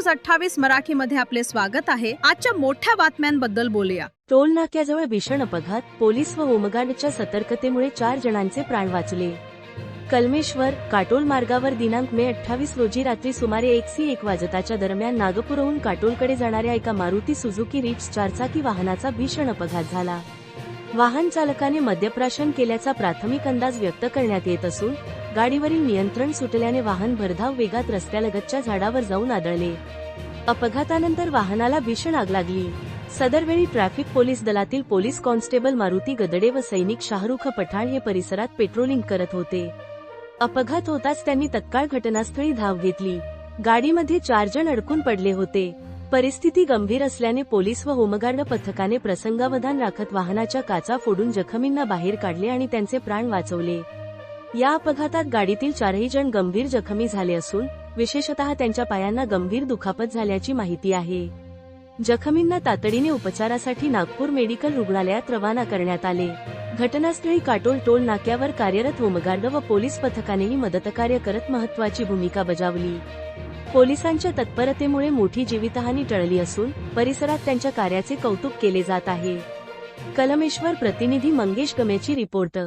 News 28 मराठीमध्ये आपले स्वागत आहे। आजच्या मोठ्या बातम्यांबद्दल बोलूया। टोल नाक्याजवळ भीषण अपघात, पोलीस व होमगार्डच्या सतर्कतेमुळे 4 जणांचे प्राण वाचले। कलमेश्वर काटोल मार्गावर दिनांक मे 28 रोजी रात्री सुमारे 1:01 वाजताच्या दरम्यान नागपूरहून काटोलकडे जाणाऱ्या एका मारुती सुझुकी रिट्स 4 चाकी वाहनाचा भीषण अपघात झाला। वाहन चालकाने मद्यप्राशन केल्याचा प्राथमिक अंदाज व्यक्त करण्यात येत असून गाडीवरील नियंत्रण सुटल्याने वाहन भरधाव वेगात रस्त्यालगतच्या झाडावर जाऊन आदळले। अपघातानंतर वाहनाला भीषण आग लागली। सदरवेळी ट्रॅफिक पोलीस दलातील पोलीस कॉन्स्टेबल मारुती गदडे व सैनिक शाहरुख पठाण हे परिसरात पेट्रोलिंग करत होते। अपघात होताच त्यांनी तत्काळ घटनास्थळी धाव घेतली। गाडीमध्ये 4 जण अडकून पडले होते। परिस्थिती गंभीर असल्याने पोलीस व होमगार्ड पथकाने प्रसंगावधान राखत वाहनाच्या काचा फोडून जखमींना बाहेर काढले आणि त्यांचे प्राण वाचवले। या अपघातात गाडीतील 4ही जण गंभीर जखमी झाले असून विशेषतः त्यांच्या पायांना गंभीर दुखापत झाल्याची माहिती आहे। जखमींना तातडीने उपचारासाठी नागपूर मेडिकल रुग्णालयात रवाना करण्यात आले। घटनास्थळी काटोल टोल नाक्यावर कार्यरत होमगार्ड व पोलीस पथकानेही मदतकार्य करत महत्त्वाची भूमिका बजावली। पोलिसांच्या तत्परतेमुळे मोठी जीवितहानी टळली असून परिसरात त्यांच्या कार्याचे कौतुक केले जात आहे। कलमेश्वर प्रतिनिधी मंगेश गमेची रिपोर्ट।